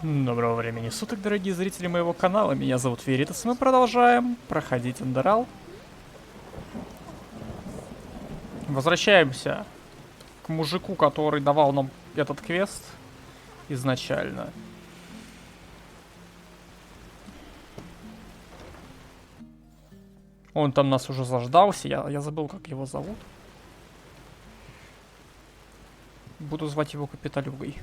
Доброго времени суток, дорогие зрители моего канала. Меня зовут Веритас. Мы продолжаем проходить Enderal. Возвращаемся к мужику, который давал нам этот квест изначально. Он там нас уже заждался. Я забыл, как его зовут. Буду звать его Капиталюгой.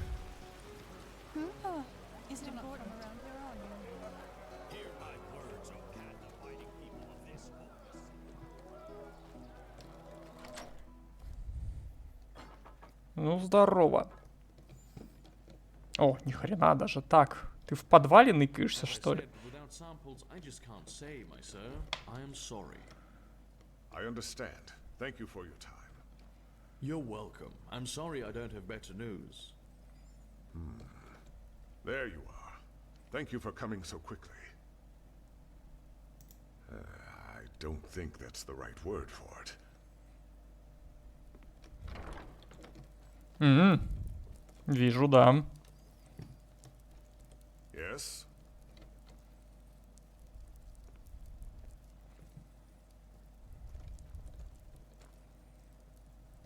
Ну, здорово. О, ни хрена даже так. Ты в подвале ныкаешься, что ли? I understand. Thank you for your time. You're welcome. I'm sorry I don't have better news. There you are. Thank you for coming so quickly. I don't think that's the right word for it. Вижу, да. Yes?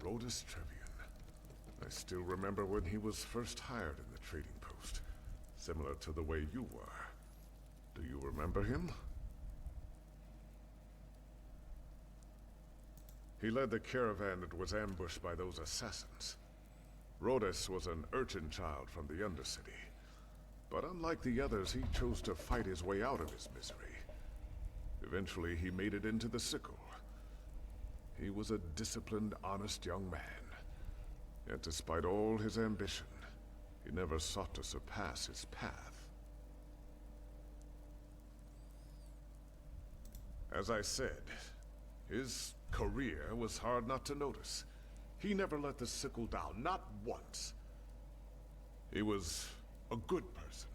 Rodus Trevian. I still remember when he was first hired in the trading post. Similar to the way you were. Do you remember him? He led the caravan that was ambushed by those assassins. Rodus was an urchin child from the Undercity. But unlike the others, he chose to fight his way out of his misery. Eventually, he made it into the sickle. He was a disciplined, honest young man. Yet despite all his ambition, he never sought to surpass his path. As I said, his career was hard not to notice. He never let the sickle down, not once. He was a good person,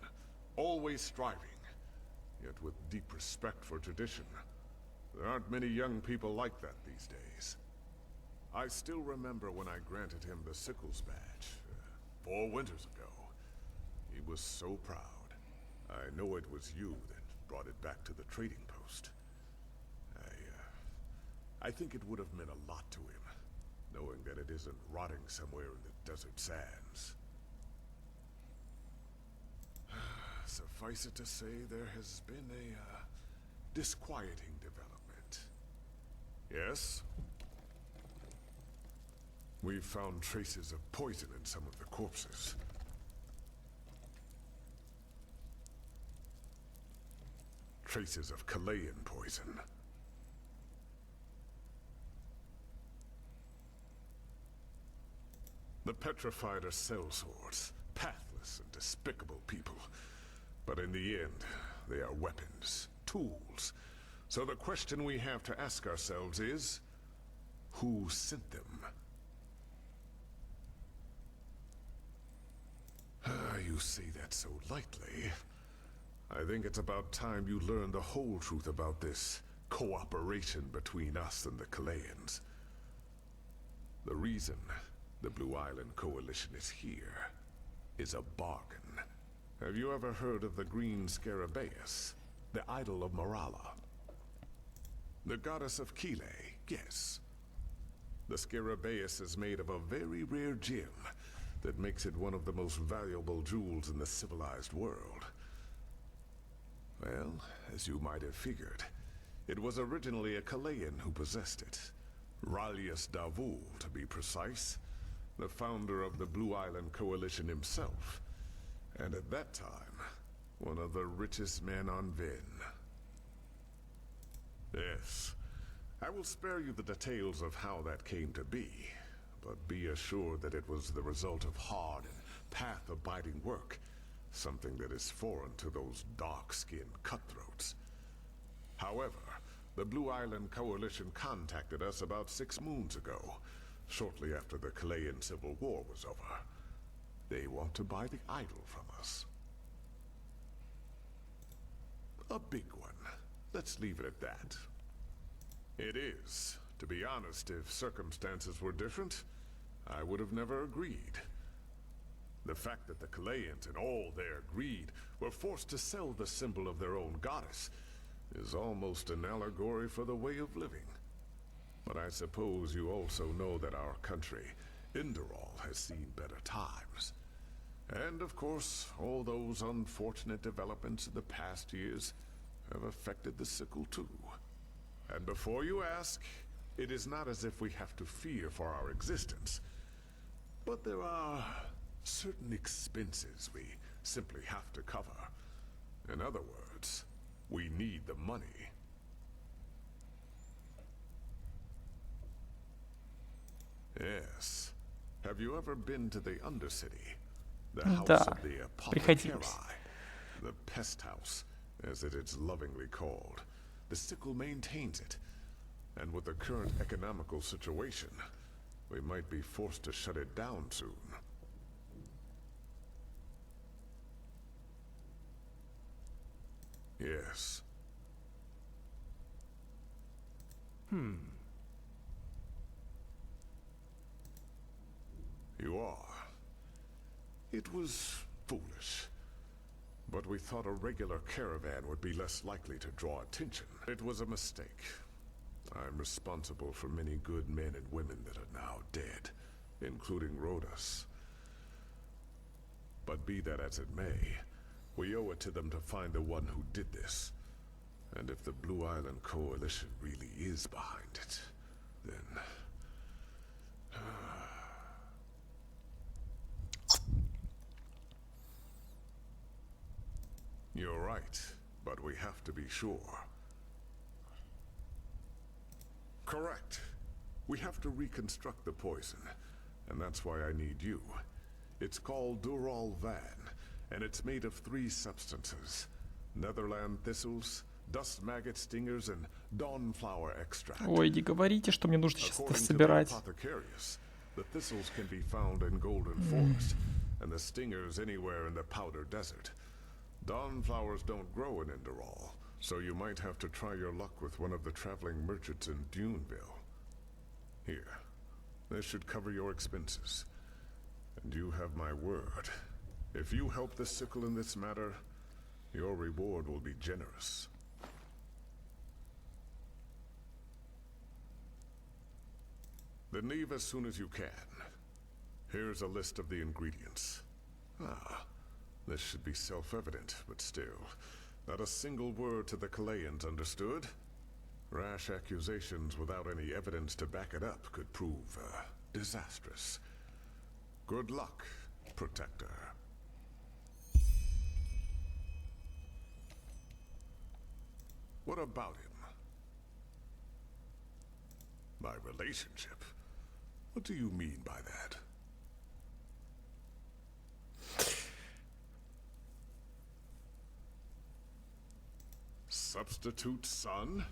always striving, yet with deep respect for tradition. There aren't many young people like that these days. I still remember when I granted him the Sickles badge, 4 winters ago. He was so proud. I know it was you that brought it back to the trading post. I think it would have meant a lot to him, knowing that it isn't rotting somewhere in the desert sands. Suffice it to say, there has been a disquieting development. Yes? We've found traces of poison in some of the corpses. Traces of Chilean poison. The petrified are sellswords, pathless and despicable people. But in the end, they are weapons, tools. So the question we have to ask ourselves is, who sent them? You say that so lightly. I think it's about time you learn the whole truth about this cooperation between us and the Chileans. The reason the Blue Island Coalition is here is a bargain. Have you ever heard of the Green Scarabaeus, the idol of Morala? The goddess of Kile, yes. The Scarabaeus is made of a very rare gem that makes it one of the most valuable jewels in the civilized world. Well, as you might have figured, it was originally a Chilean who possessed it. Ralius Davul, to be precise, the founder of the Blue Island Coalition himself. And at that time, one of the richest men on Vin. Yes, I will spare you the details of how that came to be, but be assured that it was the result of hard and path-abiding work, something that is foreign to those dark-skinned cutthroats. However, the Blue Island Coalition contacted us about 6 moons ago, shortly after the Chilean Civil War was over. They want to buy the idol from us. A big one. Let's leave it at that. It is. To be honest, if circumstances were different, I would have never agreed. The fact that the Kalayans, in all their greed, were forced to sell the symbol of their own goddess is almost an allegory for the way of living. But I suppose you also know that our country, Enderal, has seen better times. And of course, all those unfortunate developments in the past years have affected the sickle too. And before you ask, it is not as if we have to fear for our existence. But there are certain expenses we simply have to cover. In other words, we need the money. Yes. Have you ever been to the Undercity? The house Да, of the приходилось. apothecary. The pest house, as it is lovingly called. The sickle maintains it. And with the current economical situation, we might be forced to shut it down soon. Yes. You are. It was foolish. But we thought a regular caravan would be less likely to draw attention. It was a mistake. I'm responsible for many good men and women that are now dead, including Rhodas. But be that as it may, we owe it to them to find the one who did this. And if the Blue Island Coalition really is behind it, then... You're right, but we have to be sure. Correct. We have to reconstruct the poison, and that's why I need you. It's called Dural Van, and it's made of 3 substances. Netherland thistles, dust maggot stingers, and dawnflower extract. Ой, не говорите, что мне нужно сейчас это According to the собирать. apothecarius, the thistles can be found in Golden Forest, and the stingers anywhere in the Powder Desert. Dawnflowers don't grow in Enderal, so you might have to try your luck with one of the traveling merchants in Duneville. Here, this should cover your expenses. And you have my word. If you help the sickle in this matter, your reward will be generous. Then leave as soon as you can. Here's a list of the ingredients. This should be self-evident, but still, not a single word to the Kalayans, understood? Rash accusations without any evidence to back it up could prove, disastrous. Good luck, Protector. What about him? My relationship? What do you mean by that? Substitute son?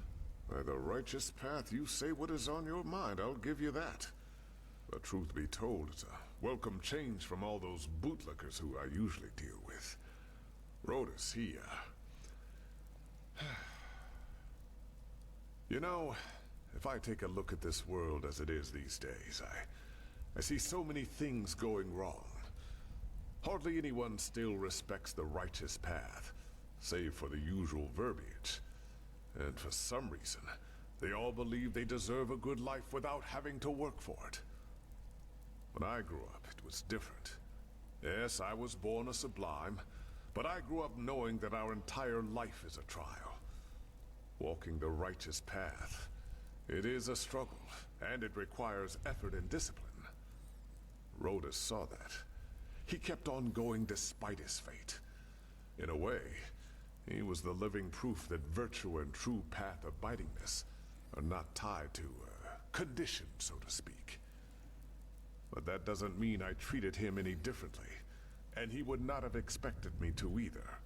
By the righteous path, you say what is on your mind, I'll give you that. But truth be told, it's a welcome change from all those bootlickers who I usually deal with. Rhodas, he, You know, if I take a look at this world as it is these days, I see so many things going wrong. Hardly anyone still respects the righteous path, save for the usual verbiage. And for some reason, they all believe they deserve a good life without having to work for it. When I grew up, it was different. Yes, I was born a sublime, but I grew up knowing that our entire life is a trial. Walking the righteous path, it is a struggle, and it requires effort and discipline. Rhodas saw that. He kept on going despite his fate. In a way, he was the living proof that virtue and true path abidingness are not tied to condition, so to speak. But that doesn't mean I treated him any differently, and he would not have expected me to either.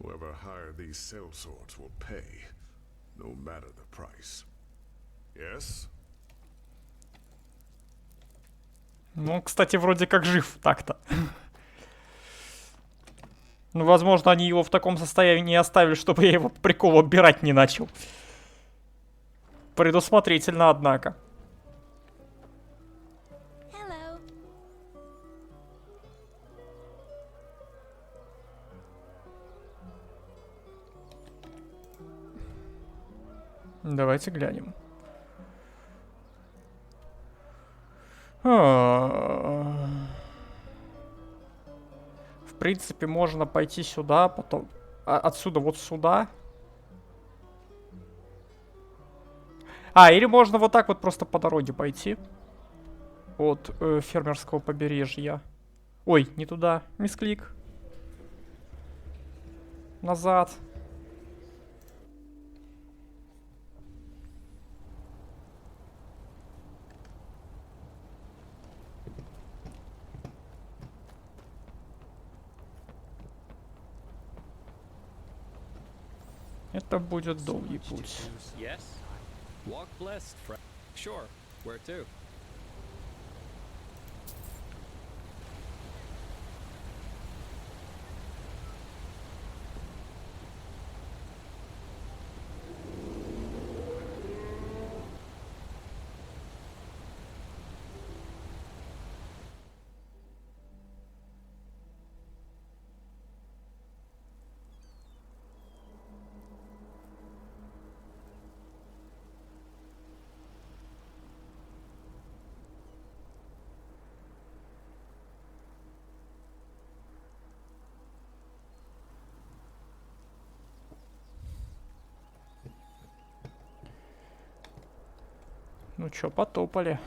Whoever hired these sellswords will pay, no matter the price. Yes? Ну, кстати, вроде как жив так-то. Ну, возможно, они его в таком состоянии оставили, чтобы я его по приколу оббирать не начал. Предусмотрительно, однако. Давайте глянем. В принципе, можно пойти сюда, потом... отсюда вот сюда. Или можно вот так вот просто по дороге пойти. От фермерского побережья. Ой, не туда. Мисклик. Назад. Это будет долгий путь. Yes. Walk blessed, Sure. Where to? Ну чё, потопали.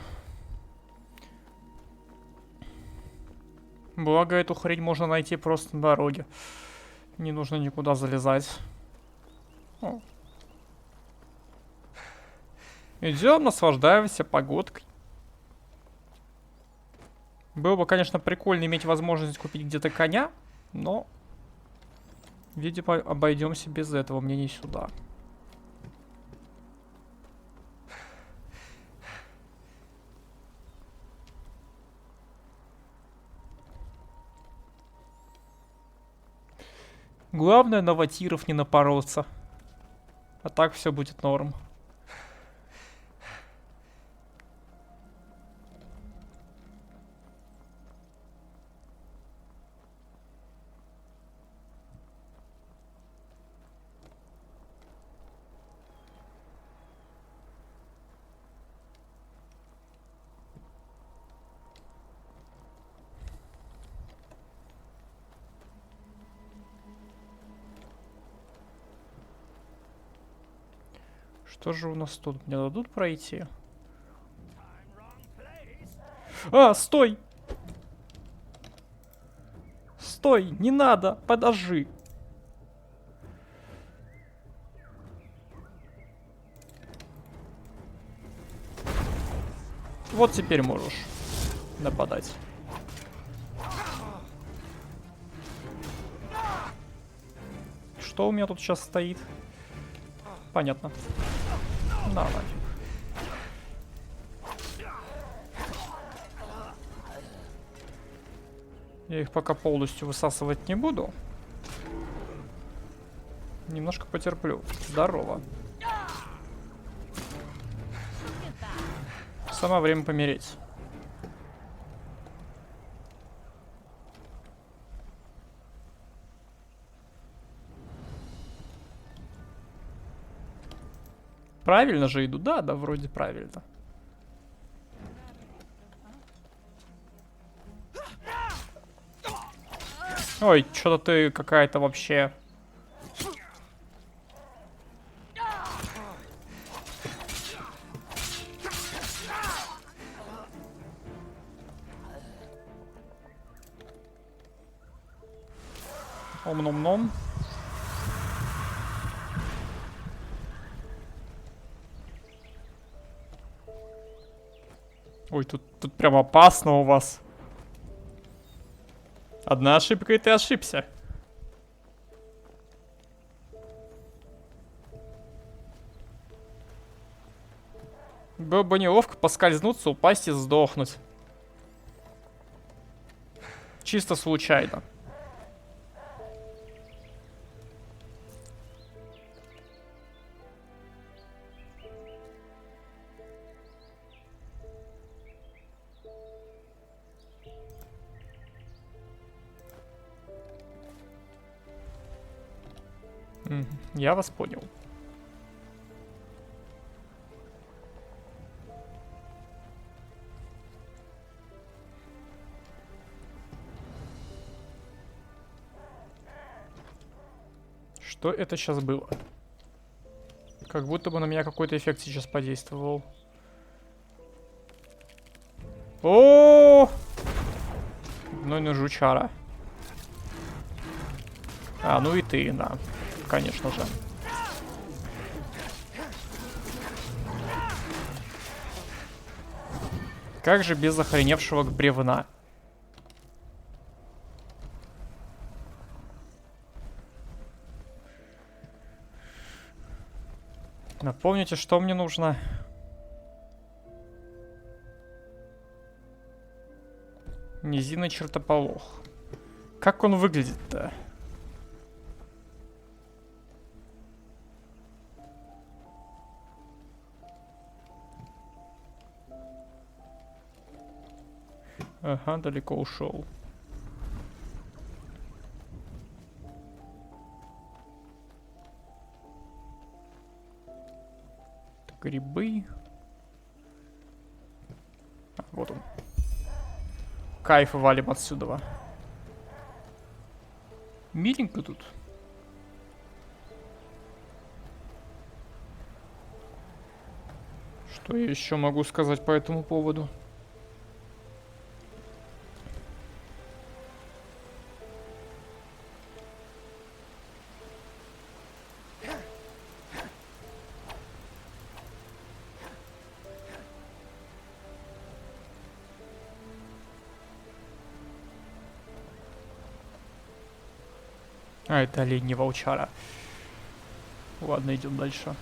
Благо, эту хрень можно найти просто на дороге. Не нужно никуда залезать. Идем, наслаждаемся погодкой. Было бы, конечно, прикольно иметь возможность купить где-то коня, но, видимо, обойдемся без этого. Мне не сюда. Главное, на ватиров не напороться. А так все будет норм. Что же у нас тут? Мне дадут пройти? Стой! Стой! Не надо! Подожди! Вот теперь можешь нападать. Что у меня тут сейчас стоит? Понятно. На нафиг. Я их пока полностью высасывать не буду. Немножко потерплю. Здорово. Самое время помереть. Правильно же иду? Да, вроде правильно. Ой, что-то ты какая-то вообще... Ом-ном-ном. Ой, тут прям опасно у вас. Одна ошибка, и ты ошибся. Было бы неловко поскользнуться, упасть и сдохнуть. Чисто случайно. Я вас понял. Что это сейчас было? Как будто бы на меня какой-то эффект сейчас подействовал. О! Ну и на жучара. А, ну и ты, да. Конечно же. Как же без охреневшего бревна? Напомните, что мне нужно. Низинный чертополох. Как он выглядит-то? Ага, далеко ушел. Грибы. А, вот он. Кайф, валим отсюда. Миленько тут. Что я еще могу сказать по этому поводу? А, это олень, не волчара. Ладно, идем дальше.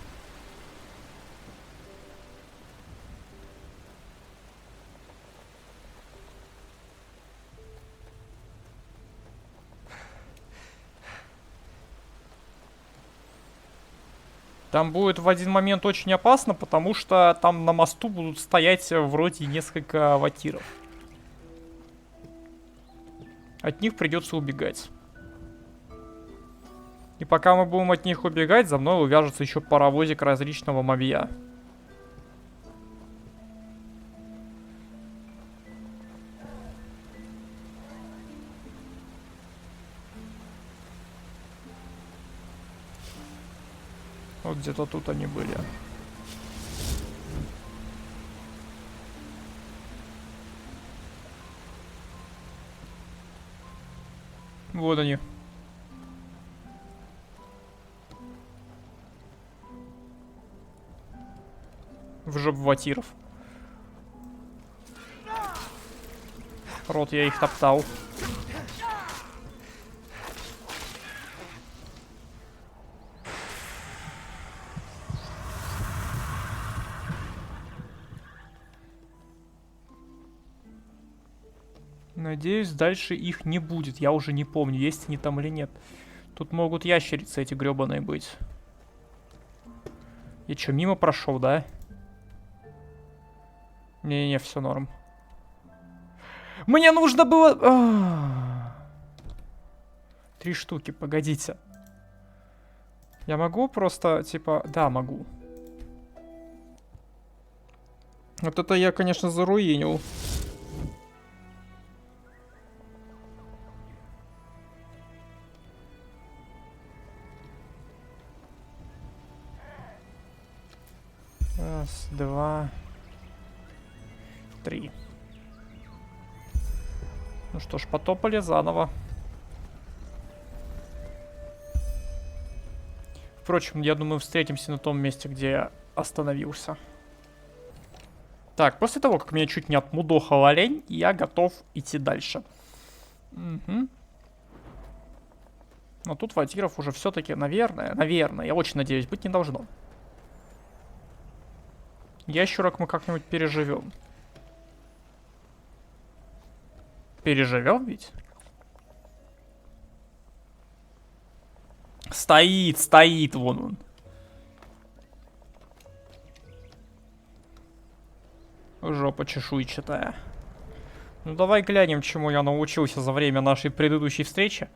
Там будет в один момент очень опасно, потому что там на мосту будут стоять вроде несколько ватиров. От них придется убегать. И пока мы будем от них убегать, за мной увяжется еще паровозик различного мобья. Вот где-то тут они были. Вот они. В жопу ватиров. Рот я их топтал. Надеюсь, дальше их не будет. Я уже не помню, есть они там или нет. Тут могут ящерицы эти гребаные быть. Я что, мимо прошел, да? Не-не-не, все норм. Мне нужно было... 3 штуки, погодите. Я могу просто, типа... Да, могу. Вот это я, конечно, заруинил. Раз, два, 3. Ну что ж, потопали заново. Впрочем, я думаю, встретимся на том месте, где я остановился. Так, после того, как меня чуть не отмудохал олень, я готов идти дальше. Угу. Но тут ватиров уже все-таки, наверное, я очень надеюсь, быть не должно. Ящерок мы как-нибудь переживем. Переживем ведь? Стоит, вон он. Жопа чешуйчатая. Ну давай глянем, чему я научился за время нашей предыдущей встречи.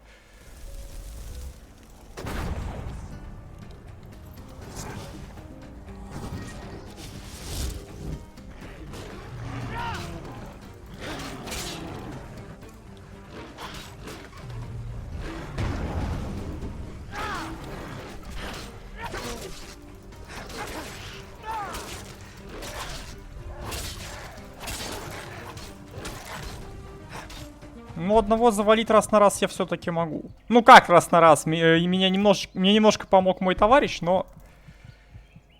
Ну, одного завалить раз на раз я все-таки могу. Ну, как раз на раз? Мне немножко помог мой товарищ, но...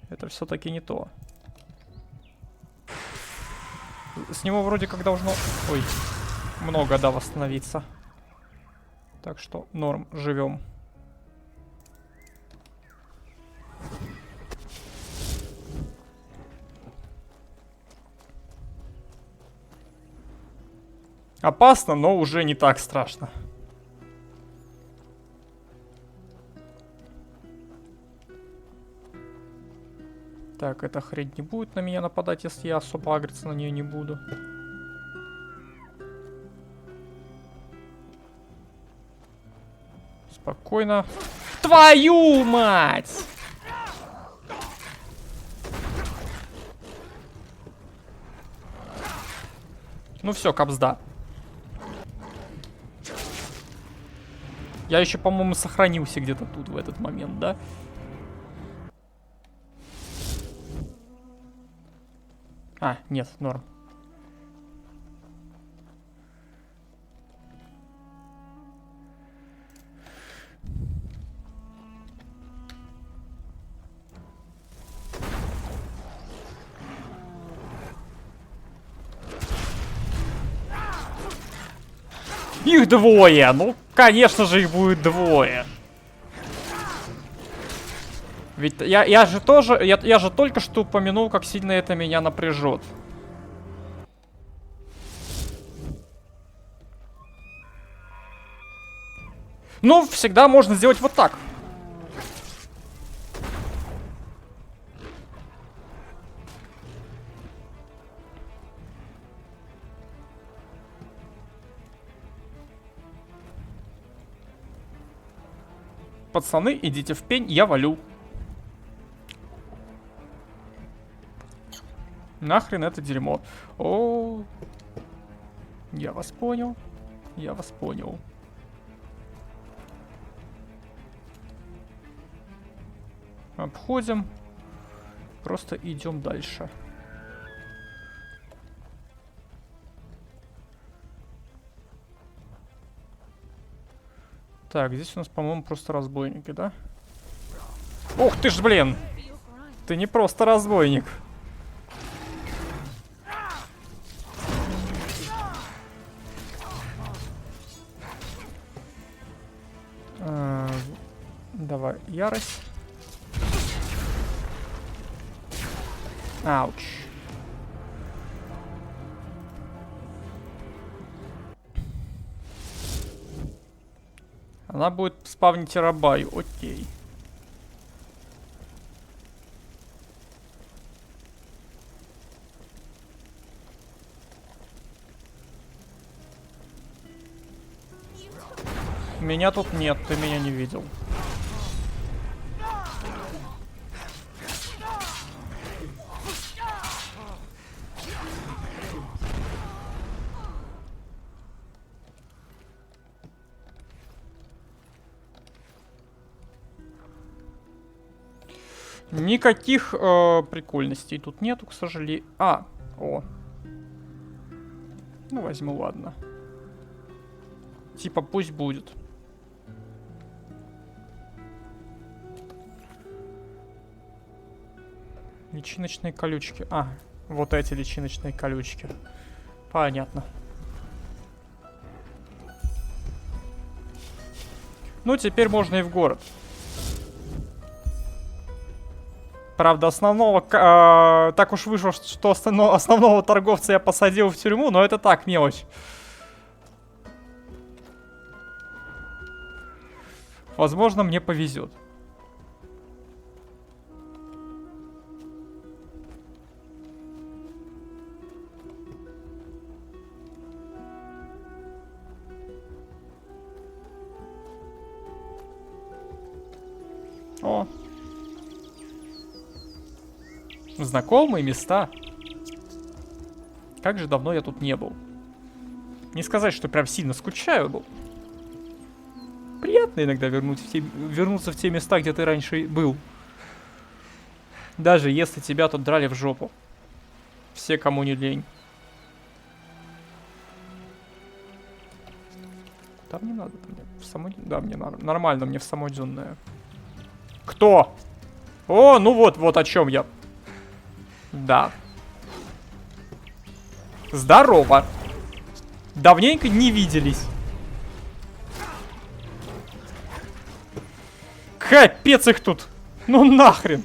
Это все-таки не то. С него вроде как должно... Ой, много, да, восстановиться. Так что норм, живем. Опасно, но уже не так страшно. Так, эта хрень не будет на меня нападать, если я особо агриться на нее не буду. Спокойно. Твою мать! Ну все, капсда. Я еще, по-моему, сохранился где-то тут в этот момент, да? А, нет, норм. Их двое! Ну, конечно же, их будет двое. Ведь я же тоже... Я же только что упомянул, как сильно это меня напряжет. Ну, всегда можно сделать вот так. Пацаны, идите в пень, я валю. Нахрен это дерьмо. О, я вас понял. Я вас понял. Обходим. Просто идем дальше. Так, здесь у нас, по-моему, просто разбойники, да? Ух ты ж, блин! Ты не просто разбойник. Давай, ярость. Ауч. Она будет спавнить рабаю, окей. Меня тут нет, ты меня не видел. Никаких прикольностей тут нету, к сожалению. О. Ну, возьму, ладно. Типа, пусть будет. Личиночные колючки. Вот эти личиночные колючки. Понятно. Ну, теперь можно и в город. Правда, основного... так уж вышло, что основного торговца я посадил в тюрьму, но это так, мелочь. Возможно, мне повезет. О. Знакомые места. Как же давно я тут не был. Не сказать, что прям сильно скучаю был. Приятно иногда вернуться в те места, где ты раньше был. Даже если тебя тут драли в жопу. Все, кому не лень. Там не надо. Мне в само... Да, мне нормально, мне в самодюнное. Кто? О, ну вот о чем я. Да. Здорово. Давненько не виделись. Капец их тут. Ну нахрен.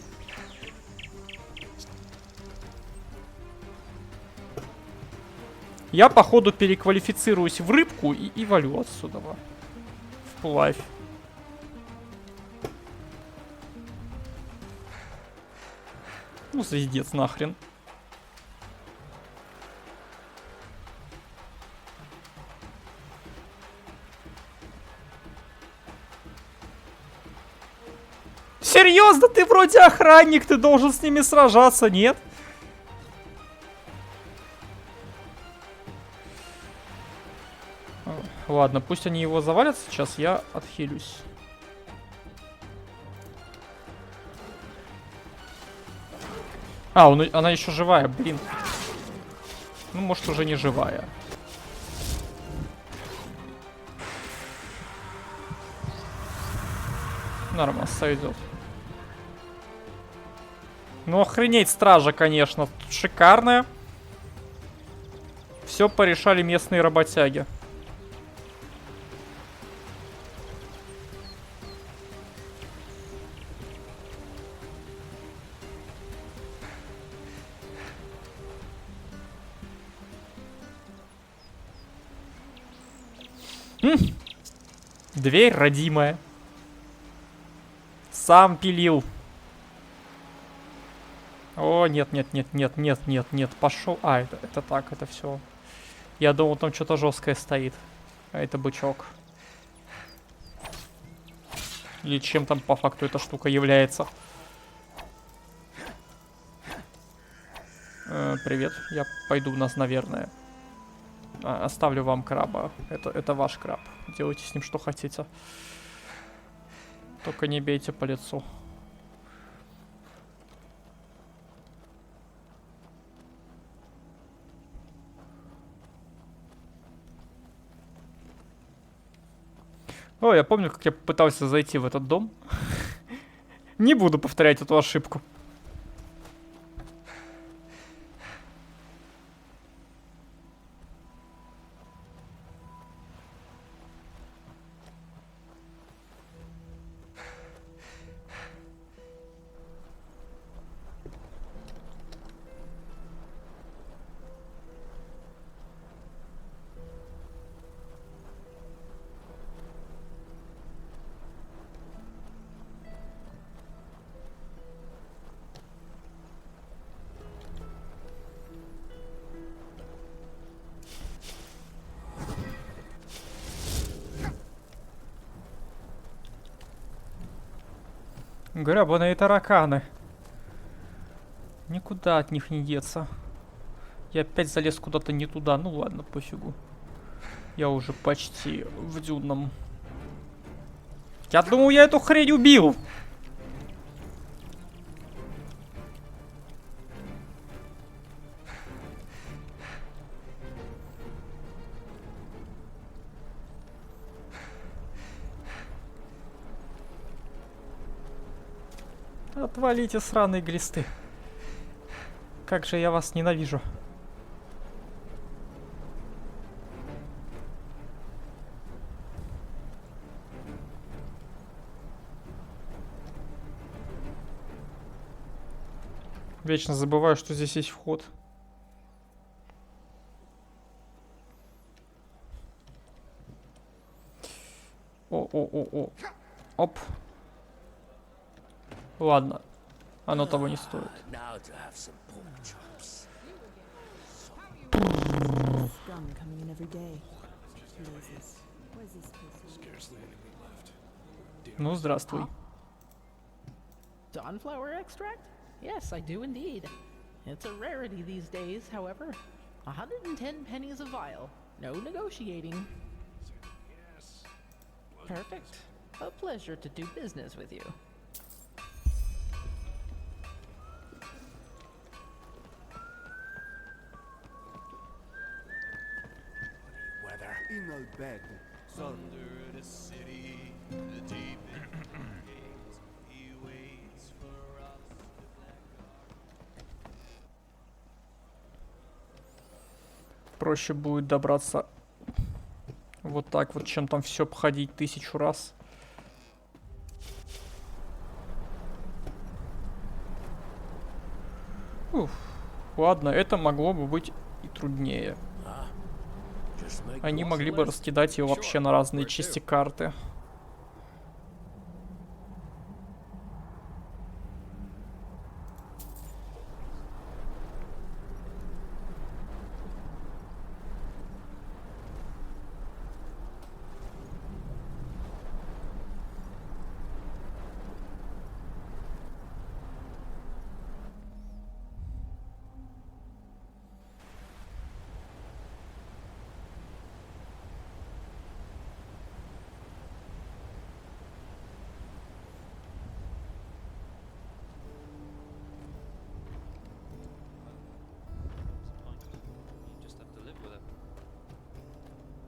Я, походу, переквалифицируюсь в рыбку и валю отсюда. Вплавь. Ну, звездец нахрен. Серьезно, ты вроде охранник, ты должен с ними сражаться, нет? Ладно, пусть они его завалят сейчас, я отхилюсь. А, она еще живая, блин. Ну, может, уже не живая. Нормально, сойдет. Ну, охренеть, стража, конечно. Шикарная. Все порешали местные работяги. Дверь родимая. Сам пилил. О, нет, пошел. А, это так, это все. Я думал, там что-то жесткое стоит. А это бычок. Или чем там по факту эта штука является. Привет, я пойду в нас, наверное. Оставлю вам краба. Это ваш краб. Делайте с ним что хотите. Только не бейте по лицу. О, я помню, как я пытался зайти в этот дом. Не буду повторять эту ошибку. Гребаные тараканы. Никуда от них не деться. Я опять залез куда-то не туда. Ну ладно, пофигу. Я уже почти в дюнном. Я думал, я эту хрень убил. Отвалите, сраные глисты. Как же я вас ненавижу. Вечно забываю, что здесь есть вход. О. Оп. Ладно. Оно того не стоит. Ну, здравствуй. Dawnflower extract? Yes, I do indeed. It's a rarity these days, however. 110 pennies a vial. No negotiating. Perfect. A pleasure to do business with you. In old bed, Thunder the city, the deep gates. He waits for us to black. Проще будет добраться вот так вот, чем там все обходить 1000 раз. Уф. Ладно, это могло бы быть и труднее. Они могли бы раскидать ее вообще на разные части карты.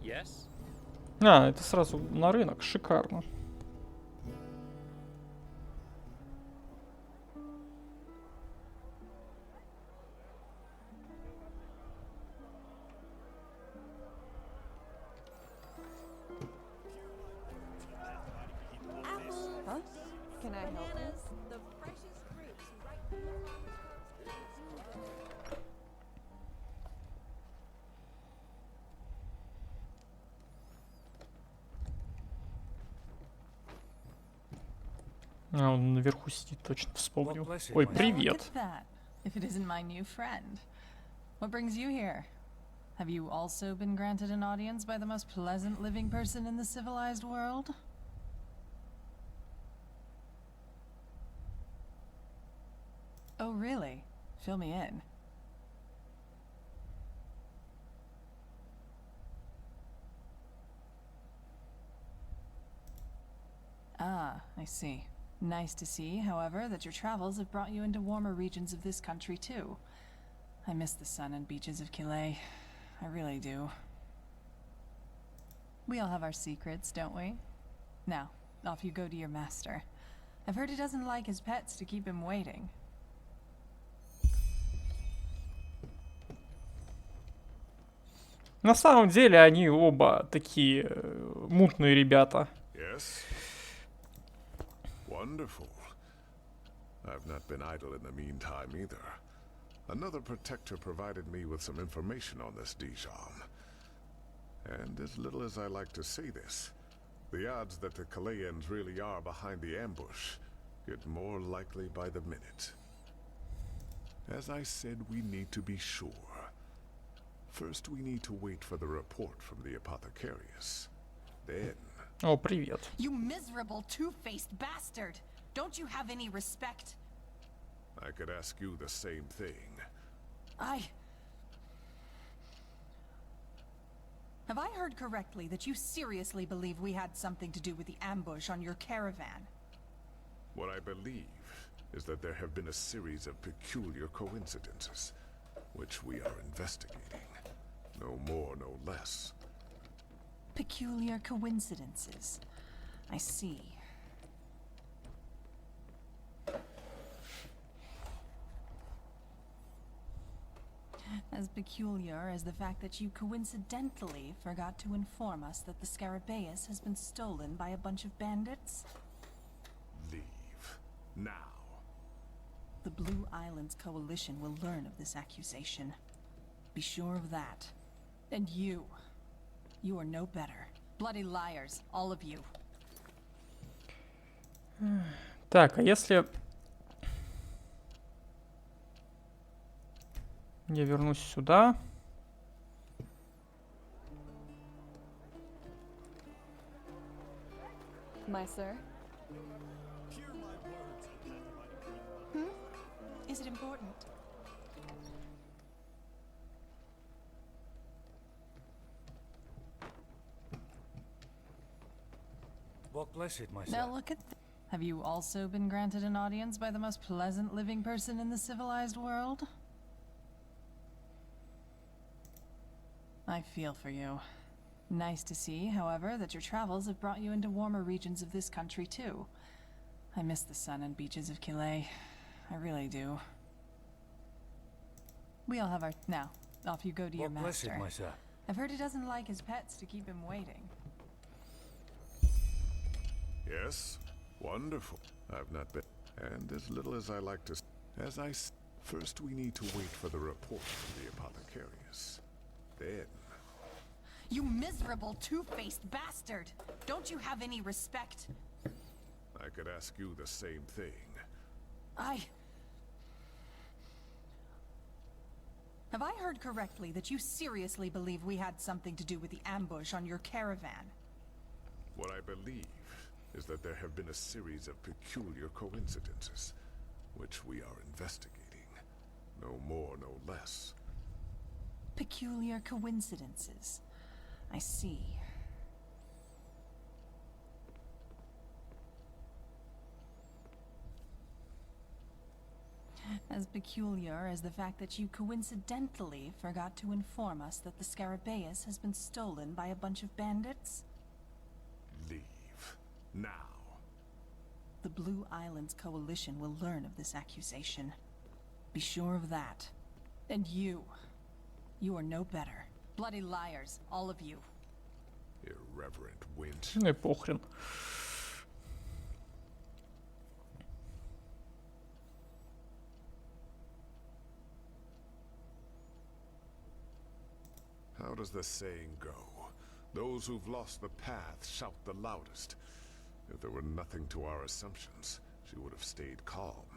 Yes? А, это сразу на рынок. Шикарно. Huh? Can I help you? Bananas, the precious grapes right. А, он наверху сидит, точно вспомнил. bless you, Ой, my Now привет. look at that. If it isn't my new friend. What brings you here? Have you also been granted an audience by the most pleasant living person in the civilized world? Oh, really? Fill me in. Ah, I see. Nice to see, however, that your travels have brought you into warmer regions of this country too. I miss the sun and beaches of Calais. I really do. We all have our secrets, don't we? Now, off you go to your master. I've heard he doesn't like his pets to keep him waiting. На самом деле они оба такие мутные ребята. Yes? Wonderful. I've not been idle in the meantime either. Another protector provided me with some information on this Dijon. And as little as I like to say this, the odds that the Calayans really are behind the ambush get more likely by the minute. As I said, we need to be sure. First, we need to wait for the report from the apothecarius. Then... О, привет. You miserable, two-faced bastard! Don't you have any respect? I could ask you the same thing. Have I heard correctly that you seriously believe we had something to do with the ambush on your caravan? What I believe is that there have been a series of peculiar coincidences, which we are investigating. No more, no less. Peculiar coincidences. I see. As peculiar as the fact that you coincidentally forgot to inform us that the Scarabaeus has been stolen by a bunch of bandits? Leave. Now. The Blue Islands Coalition will learn of this accusation. Be sure of that. And you. You are no better. Bloody liars, all of you. Так, а если я вернусь сюда. My sir? Is it important? Walk blessed, my Now son. look at Have you also been granted an audience by the most pleasant living person in the civilized world? I feel for you. Nice to see, however, that your travels have brought you into warmer regions of this country too. I miss the sun and beaches of Calais. I really do. We all have our... Now, off you go to your Walk blessed, master. my sir. I've heard he doesn't like his pets to keep him waiting. Yes? Wonderful. I've not been... And as little as I like to... First we need to wait for the report from the apothecarius. Then... You miserable two-faced bastard! Don't you have any respect? I could ask you the same thing. Have I heard correctly that you seriously believe we had something to do with the ambush on your caravan? What I believe is that there have been a series of peculiar coincidences, which we are investigating. No more, no less. Peculiar coincidences. I see. As peculiar as the fact that you coincidentally forgot to inform us that the Scarabaeus has been stolen by a bunch of bandits? Leave. Now. The Blue Islands Coalition will learn of this accusation. Be sure of that. And you are no better. Bloody liars, all of you. Irreverent wench. Ну и похрен. How does the saying go? Those who've lost the path shout the loudest. If there were nothing to our assumptions, she would have stayed calm.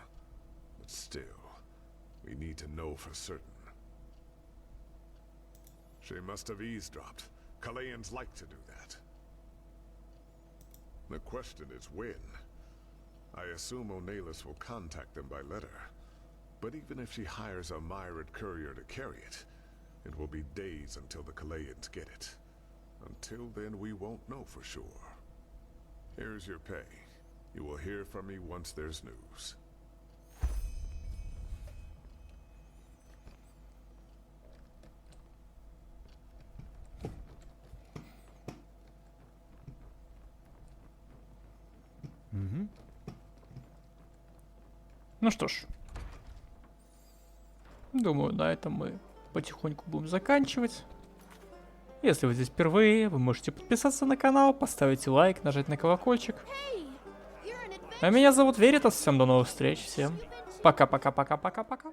But still, we need to know for certain. She must have eavesdropped. Calayans like to do that. The question is when. I assume Onalis will contact them by letter. But even if she hires a Myrid courier to carry it, it will be days until the Calayans get it. Until then, we won't know for sure. Here's your pay. You will hear from me once there's news. Ну что ж. Думаю, на этом мы потихоньку будем заканчивать. Если вы здесь впервые, вы можете подписаться на канал, поставить лайк, нажать на колокольчик. А меня зовут Веритас. Всем до новых встреч. Всем пока-пока-пока-пока-пока.